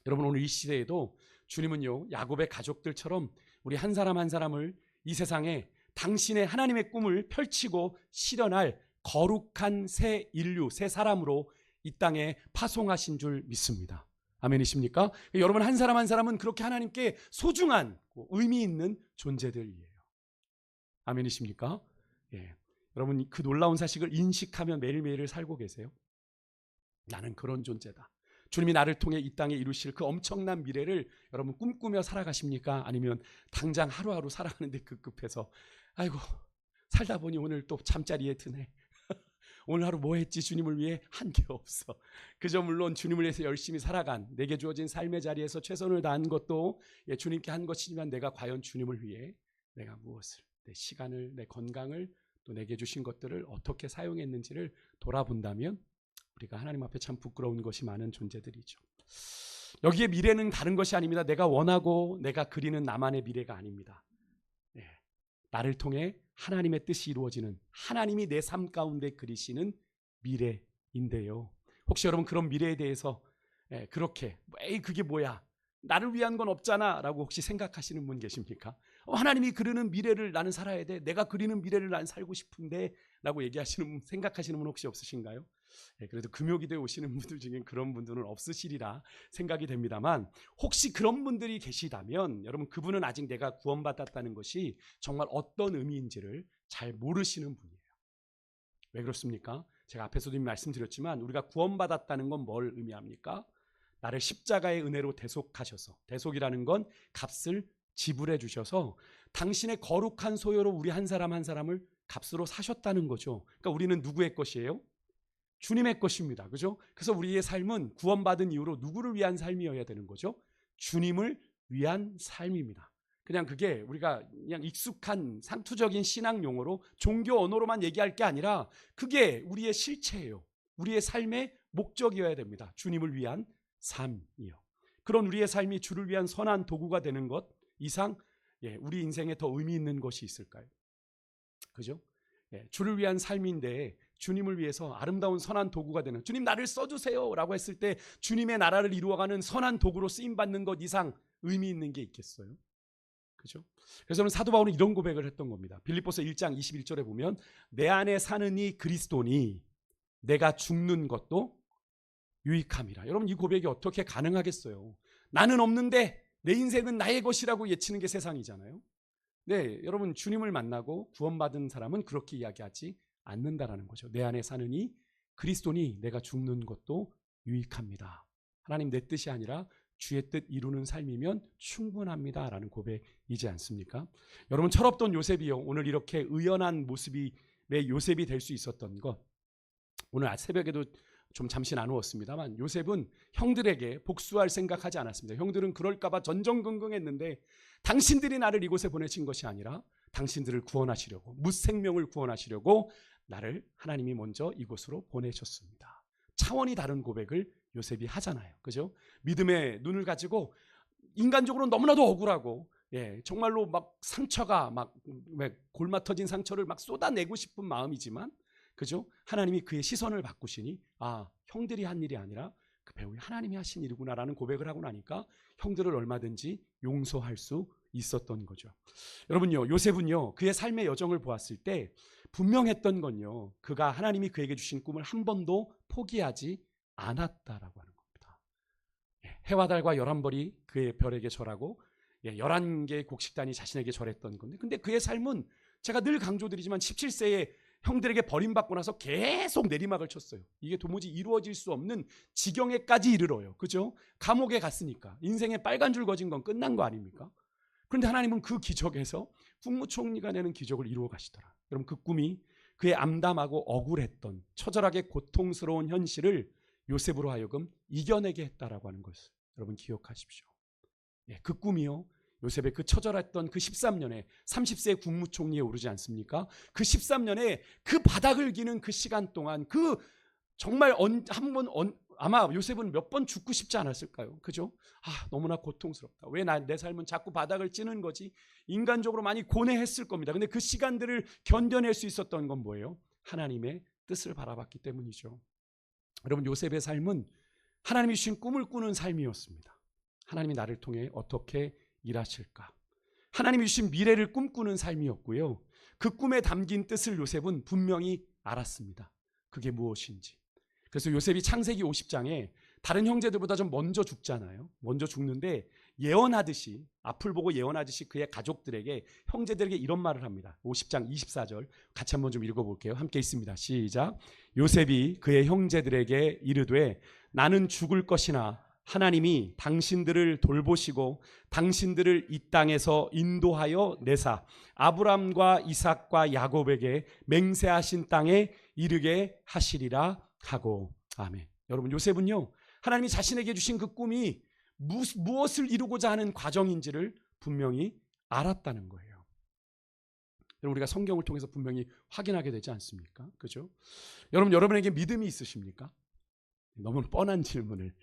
여러분, 오늘 이 시대에도 주님은요, 야곱의 가족들처럼 우리 한 사람 한 사람을 이 세상에 당신의 하나님의 꿈을 펼치고 실현할 거룩한 새 인류, 새 사람으로 이 땅에 파송하신 줄 믿습니다. 아멘이십니까? 여러분, 한 사람 한 사람은 그렇게 하나님께 소중한, 의미 있는 존재들이에요. 아멘이십니까? 여러분, 그 놀라운 사실을 인식하며 매일매일을 살고 계세요? 나는 그런 존재다. 주님이 나를 통해 이 땅에 이루실 그 엄청난 미래를 여러분 꿈꾸며 살아가십니까? 아니면 당장 하루하루 살아가는데 급급해서 아이고, 살다 보니 오늘 또 잠자리에 드네. 오늘 하루 뭐 했지? 주님을 위해 한 게 없어. 그저 물론 주님을 위해서 열심히 살아간, 내게 주어진 삶의 자리에서 최선을 다한 것도 주님께 한 것이지만, 내가 과연 주님을 위해 내가 무엇을, 내 시간을, 내 건강을, 또 내게 주신 것들을 어떻게 사용했는지를 돌아본다면 우리가 하나님 앞에 참 부끄러운 것이 많은 존재들이죠. 여기에 미래는 다른 것이 아닙니다. 내가 원하고 내가 그리는 나만의 미래가 아닙니다. 나를 통해 하나님의 뜻이 이루어지는, 하나님이 내 삶 가운데 그리시는 미래인데요. 혹시 여러분 그런 미래에 대해서 그렇게 그게 뭐야, 나를 위한 건 없잖아 라고 혹시 생각하시는 분 계십니까? 하나님이 그리는 미래를 나는 살아야 돼, 내가 그리는 미래를 나는 살고 싶은데 라고 생각하시는 분 혹시 없으신가요? 그래도 금요기도에 오시는 분들 중에 그런 분들은 없으시리라 생각이 됩니다만, 혹시 그런 분들이 계시다면 여러분, 그분은 아직 내가 구원받았다는 것이 정말 어떤 의미인지를 잘 모르시는 분이에요. 왜 그렇습니까? 제가 앞에서도 이미 말씀드렸지만 우리가 구원받았다는 건 뭘 의미합니까? 나를 십자가의 은혜로 대속하셔서, 대속이라는 건 값을 지불해 주셔서 당신의 거룩한 소유로 우리 한 사람 한 사람을 값으로 사셨다는 거죠. 그러니까 우리는 누구의 것이에요? 주님의 것입니다. 그죠? 그래서 우리의 삶은 구원받은 이후로 누구를 위한 삶이어야 되는 거죠? 주님을 위한 삶입니다. 그냥 그게 우리가 그냥 익숙한 상투적인 신앙 용어로, 종교 언어로만 얘기할 게 아니라 그게 우리의 실체예요. 우리의 삶의 목적이어야 됩니다. 주님을 위한 삶이요. 그런 우리의 삶이 주를 위한 선한 도구가 되는 것 이상 우리 인생에 더 의미 있는 것이 있을까요? 그죠? 주를 위한 삶인데 주님을 위해서 아름다운 선한 도구가 되는, 주님 나를 써주세요 라고 했을 때 주님의 나라를 이루어가는 선한 도구로 쓰임받는 것 이상 의미 있는 게 있겠어요? 그죠? 그래서 저는 사도 바울은 이런 고백을 했던 겁니다. 빌립보서 1장 21절에 보면 내 안에 사는 이 그리스도니 내가 죽는 것도 유익함이라. 여러분, 이 고백이 어떻게 가능하겠어요? 나는 없는데 내 인생은 나의 것이라고 예치는 게 세상이잖아요. 네, 여러분, 주님을 만나고 구원받은 사람은 그렇게 이야기하지 않는다라는 거죠. 내 안에 사느니 그리스도니 내가 죽는 것도 유익합니다. 하나님 내 뜻이 아니라 주의 뜻 이루는 삶이면 충분합니다라는 고백이지 않습니까? 여러분 철없던 요셉이요, 오늘 이렇게 의연한 모습이 내 요셉이 될 수 있었던 것, 오늘 새벽에도 좀 잠시 나누었습니다만 요셉은 형들에게 복수할 생각하지 않았습니다. 형들은 그럴까봐 전전긍긍했는데 당신들이 나를 이곳에 보내신 것이 아니라 당신들을 구원하시려고, 무생명을 구원하시려고 나를 하나님이 먼저 이곳으로 보내셨습니다. 차원이 다른 고백을 요셉이 하잖아요. 그죠? 믿음의 눈을 가지고 인간적으로 너무나도 억울하고, 정말로 막 상처가 막 골마 터진 상처를 막 쏟아내고 싶은 마음이지만, 그죠? 하나님이 그의 시선을 바꾸시니 형들이 한 일이 아니라 그 배우의 하나님이 하신 일이구나라는 고백을 하고 나니까 형들을 얼마든지 용서할 수 있었던 거죠. 여러분요, 요셉은요 그의 삶의 여정을 보았을 때 분명했던 건요, 그가 하나님이 그에게 주신 꿈을 한 번도 포기하지 않았다라고 하는 겁니다. 해와 달과 11벌이 그의 별에게 절하고 11개의 곡식단이 자신에게 절했던 건데, 근데 그의 삶은 제가 늘 강조드리지만 17세에 형들에게 버림받고 나서 계속 내리막을 쳤어요. 이게 도무지 이루어질 수 없는 지경에까지 이르러요. 그죠? 감옥에 갔으니까 인생에 빨간 줄 거진 건 끝난 거 아닙니까? 그런데 하나님은 그 기적에서 국무총리가 되는 기적을 이루어 가시더라. 여러분 그 꿈이 그의 암담하고 억울했던 처절하게 고통스러운 현실을 요셉으로 하여금 이겨내게 했다라고 하는 것을 여러분 기억하십시오. 그 꿈이요, 요셉의 그 처절했던 그 13년에 30세 국무총리에 오르지 않습니까? 그 13년에 그 바닥을 기는 그 시간 동안 그 정말 아마 요셉은 몇 번 죽고 싶지 않았을까요? 그죠? 너무나 고통스럽다. 왜 내 삶은 자꾸 바닥을 찌는 거지? 인간적으로 많이 고뇌했을 겁니다. 근데 그 시간들을 견뎌낼 수 있었던 건 뭐예요? 하나님의 뜻을 바라봤기 때문이죠. 여러분 요셉의 삶은 하나님이 주신 꿈을 꾸는 삶이었습니다. 하나님이 나를 통해 어떻게 일하실까? 하나님이 주신 미래를 꿈꾸는 삶이었고요. 그 꿈에 담긴 뜻을 요셉은 분명히 알았습니다. 그게 무엇인지. 그래서 요셉이 창세기 50장에 다른 형제들보다 좀 먼저 죽잖아요. 먼저 죽는데 예언하듯이, 앞을 보고 예언하듯이 그의 가족들에게, 형제들에게 이런 말을 합니다. 50장 24절 같이 한번 좀 읽어볼게요. 함께 있습니다. 시작. 요셉이 그의 형제들에게 이르되 나는 죽을 것이나 하나님이 당신들을 돌보시고 당신들을 이 땅에서 인도하여 내사 아브람과 이삭과 야곱에게 맹세하신 땅에 이르게 하시리라 하고. 아멘. 여러분 요셉은요 하나님이 자신에게 주신 그 꿈이 무엇을 이루고자 하는 과정인지를 분명히 알았다는 거예요. 여러분 우리가 성경을 통해서 분명히 확인하게 되지 않습니까? 그죠? 여러분에게 믿음이 있으십니까? 너무 뻔한 질문을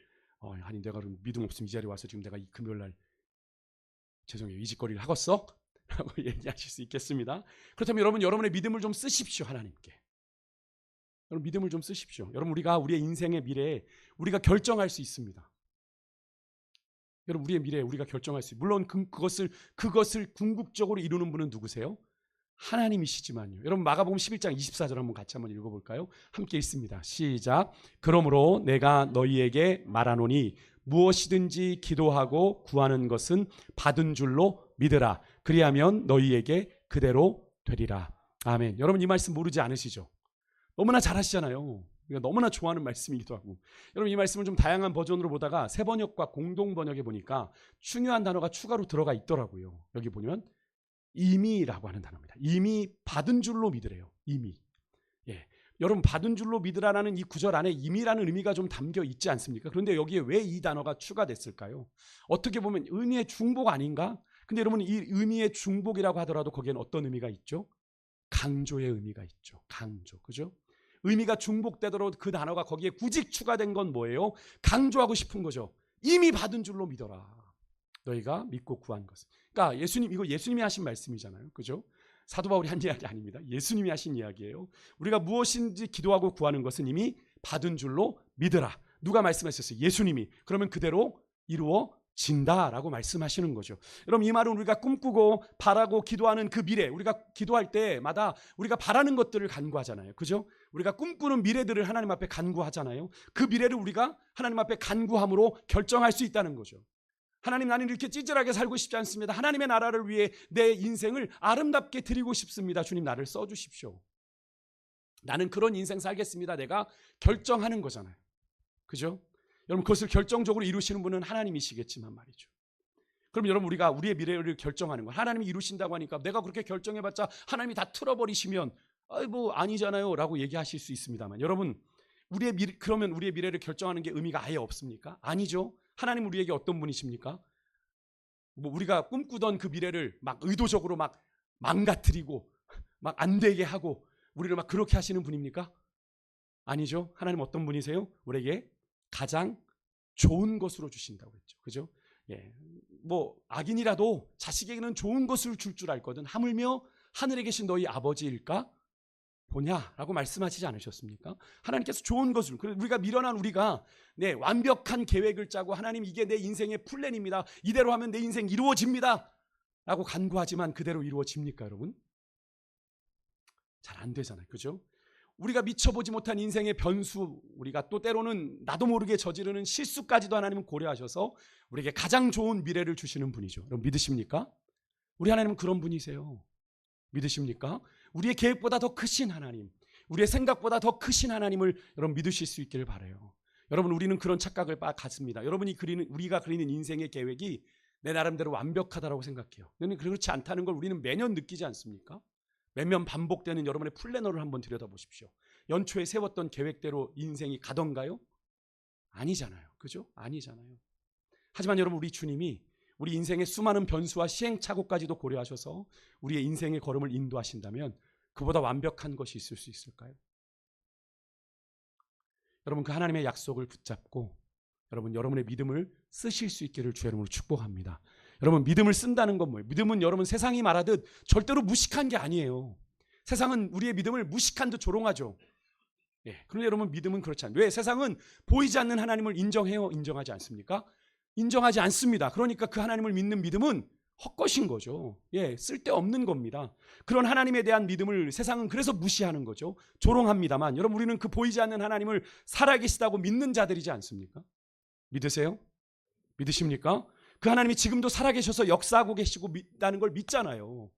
아니 내가 그럼 믿음 없으면 이 자리에 와서 지금 내가 이 금요일날 죄송해요 이 짓거리를 하겠어? 라고 얘기하실 수 있겠습니다. 그렇다면 여러분의 믿음을 좀 쓰십시오. 하나님께 여러분 믿음을 좀 쓰십시오. 여러분 우리의 인생의 미래에 우리가 결정할 수 있습니다. 여러분 우리의 미래에 우리가 결정할 수 있습니다. 물론 그것을 궁극적으로 이루는 분은 누구세요? 하나님이시지만요. 여러분 마가복음 11장 24절 한번 같이 한번 읽어볼까요? 함께 읽습니다. 시작. 그러므로 내가 너희에게 말하노니 무엇이든지 기도하고 구하는 것은 받은 줄로 믿으라. 그리하면 너희에게 그대로 되리라. 아멘. 여러분 이 말씀 모르지 않으시죠? 너무나 잘 하시잖아요. 너무나 좋아하는 말씀이기도 하고. 여러분 이 말씀을 좀 다양한 버전으로 보다가 새 번역과 공동 번역에 보니까 중요한 단어가 추가로 들어가 있더라고요. 여기 보면 이미라고 하는 단어입니다. 이미 받은 줄로 믿으래요. 이미. 여러분 받은 줄로 믿으라라는 이 구절 안에 이미라는 의미가 좀 담겨 있지 않습니까? 그런데 여기에 왜 이 단어가 추가됐을까요? 어떻게 보면 의미의 중복 아닌가? 근데 여러분 이 의미의 중복이라고 하더라도 거기에는 어떤 의미가 있죠? 강조의 의미가 있죠. 강조. 그죠? 의미가 중복되더라도 그 단어가 거기에 굳이 추가된 건 뭐예요? 강조하고 싶은 거죠. 이미 받은 줄로 믿어라. 너희가 믿고 구한 것은. 그러니까 이거 예수님이 하신 말씀이잖아요. 그죠? 사도 바울이 한 이야기 아닙니다. 예수님이 하신 이야기예요. 우리가 무엇인지 기도하고 구하는 것은 이미 받은 줄로 믿으라. 누가 말씀하셨어요? 예수님이. 그러면 그대로 이루어진다라고 말씀하시는 거죠. 여러분 이 말은 우리가 꿈꾸고 바라고 기도하는 그 미래, 우리가 기도할 때마다 우리가 바라는 것들을 간구하잖아요. 그죠? 우리가 꿈꾸는 미래들을 하나님 앞에 간구하잖아요. 그 미래를 우리가 하나님 앞에 간구함으로 결정할 수 있다는 거죠. 하나님 나는 이렇게 찌질하게 살고 싶지 않습니다. 하나님의 나라를 위해 내 인생을 아름답게 드리고 싶습니다. 주님 나를 써주십시오. 나는 그런 인생 살겠습니다. 내가 결정하는 거잖아요. 그죠? 여러분 그것을 결정적으로 이루시는 분은 하나님이시겠지만 말이죠. 그럼 여러분 우리가 우리의 미래를 결정하는 거 하나님이 이루신다고 하니까 내가 그렇게 결정해봤자 하나님이 다 틀어버리시면 뭐 아니잖아요 라고 얘기하실 수 있습니다만 여러분 그러면 우리의 미래를 결정하는 게 의미가 아예 없습니까? 아니죠. 하나님 우리에게 어떤 분이십니까? 뭐 우리가 꿈꾸던 그 미래를 막 의도적으로 막 망가뜨리고 막 안 되게 하고 우리를 막 그렇게 하시는 분입니까? 아니죠. 하나님 어떤 분이세요? 우리에게 가장 좋은 것으로 주신다고 했죠. 그죠? 예. 뭐 악인이라도 자식에게는 좋은 것을 줄 줄 알거든. 하물며 하늘에 계신 너희 아버지일까 보냐라고 말씀하시지 않으셨습니까? 하나님께서 좋은 것을 우리가 미련한 우리가 완벽한 계획을 짜고 하나님 이게 내 인생의 플랜입니다. 이대로 하면 내 인생 이루어집니다. 라고 간구하지만 그대로 이루어집니까, 여러분? 잘 안 되잖아요. 그죠? 우리가 미쳐보지 못한 인생의 변수, 우리가 또 때로는 나도 모르게 저지르는 실수까지도 하나님은 고려하셔서 우리에게 가장 좋은 미래를 주시는 분이죠. 여러분 믿으십니까? 우리 하나님은 그런 분이세요. 믿으십니까? 우리의 계획보다 더 크신 하나님, 우리의 생각보다 더 크신 하나님을 여러분 믿으실 수 있기를 바라요. 여러분 우리는 그런 착각을 갖습니다. 우리가 그리는 인생의 계획이 내 나름대로 완벽하다고 생각해요. 그렇지 않다는 걸 우리는 매년 느끼지 않습니까? 매년 반복되는 여러분의 플래너를 한번 들여다보십시오. 연초에 세웠던 계획대로 인생이 가던가요? 아니잖아요. 그죠? 아니잖아요. 하지만 여러분 우리 주님이 우리 인생의 수많은 변수와 시행착오까지도 고려하셔서 우리의 인생의 걸음을 인도하신다면 그보다 완벽한 것이 있을 수 있을까요? 여러분 그 하나님의 약속을 붙잡고 여러분의 믿음을 쓰실 수 있기를 주의 이름으로 축복합니다. 여러분 믿음을 쓴다는 건 뭐예요? 믿음은 여러분 세상이 말하듯 절대로 무식한 게 아니에요. 세상은 우리의 믿음을 무식한 듯 조롱하죠. 그런데 여러분 믿음은 그렇지 않아요. 왜? 세상은 보이지 않는 하나님을 인정해요? 인정하지 않습니까? 인정하지 않습니다. 그러니까 그 하나님을 믿는 믿음은 헛것인 거죠. 쓸데없는 겁니다. 그런 하나님에 대한 믿음을 세상은 그래서 무시하는 거죠. 조롱합니다만 여러분 우리는 그 보이지 않는 하나님을 살아계시다고 믿는 자들이지 않습니까? 믿으세요? 믿으십니까? 그 하나님이 지금도 살아계셔서 역사하고 계시고 있다는 걸 믿잖아요.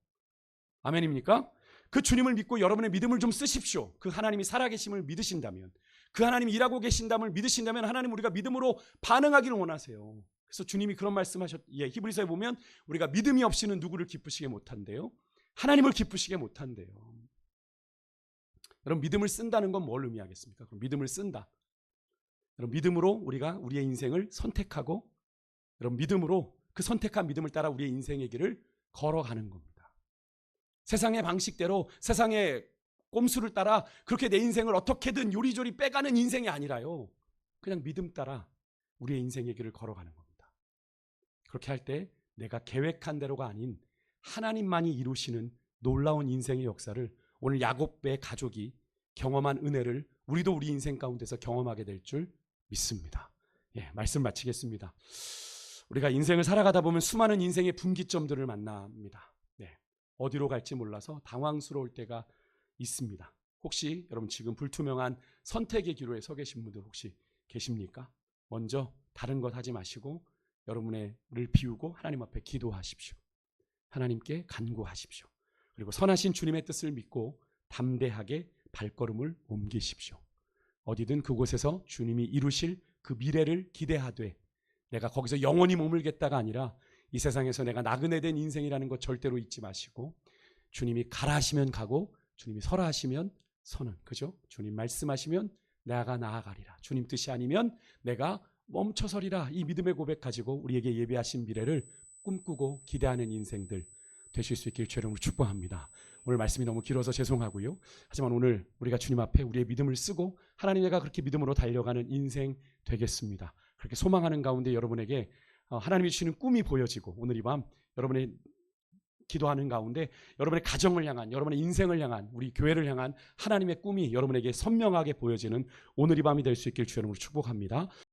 아멘입니까? 그 주님을 믿고 여러분의 믿음을 좀 쓰십시오. 그 하나님이 살아계심을 믿으신다면, 그 하나님이 일하고 계신다을 믿으신다면 하나님 우리가 믿음으로 반응하기를 원하세요. 그래서 주님이 그런 히브리서에 보면 우리가 믿음이 없이는 누구를 기쁘시게 못한대요? 하나님을 기쁘시게 못한대요. 여러분 믿음을 쓴다는 건 뭘 의미하겠습니까? 그럼 믿음을 쓴다. 여러분 믿음으로 우리가 우리의 인생을 선택하고 여러분 믿음으로 그 선택한 믿음을 따라 우리의 인생의 길을 걸어가는 겁니다. 세상의 방식대로 세상의 꼼수를 따라 그렇게 내 인생을 어떻게든 요리조리 빼가는 인생이 아니라요. 그냥 믿음 따라 우리의 인생의 길을 걸어가는 겁니다. 그렇게 할 때 내가 계획한 대로가 아닌 하나님만이 이루시는 놀라운 인생의 역사를 오늘 야곱의 가족이 경험한 은혜를 우리도 우리 인생 가운데서 경험하게 될 줄 믿습니다. 말씀 마치겠습니다. 우리가 인생을 살아가다 보면 수많은 인생의 분기점들을 만납니다. 어디로 갈지 몰라서 당황스러울 때가 있습니다. 혹시 여러분 지금 불투명한 선택의 기로에 서 계신 분들 혹시 계십니까? 먼저 다른 것 하지 마시고 여러분을 비우고 하나님 앞에 기도하십시오. 하나님께 간구하십시오. 그리고 선하신 주님의 뜻을 믿고 담대하게 발걸음을 옮기십시오. 어디든 그곳에서 주님이 이루실 그 미래를 기대하되 내가 거기서 영원히 머물겠다가 아니라 이 세상에서 내가 나그네 된 인생이라는 것 절대로 잊지 마시고 주님이 가라 하시면 가고 주님이 서라 하시면 서는, 그죠? 주님 말씀하시면 내가 나아가리라. 주님 뜻이 아니면 내가 멈춰서리라. 이 믿음의 고백 가지고 우리에게 예비하신 미래를 꿈꾸고 기대하는 인생들 되실 수 있길 주의 이름으로 축복합니다. 오늘 말씀이 너무 길어서 죄송하고요. 하지만 오늘 우리가 주님 앞에 우리의 믿음을 쓰고 하나님과 그렇게 믿음으로 달려가는 인생 되겠습니다. 그렇게 소망하는 가운데 여러분에게 하나님이 주시는 꿈이 보여지고 오늘 이 밤 여러분의 기도하는 가운데 여러분의 가정을 향한, 여러분의 인생을 향한, 우리 교회를 향한 하나님의 꿈이 여러분에게 선명하게 보여지는 오늘 이 밤이 될 수 있길 주의 이름으로 축복합니다.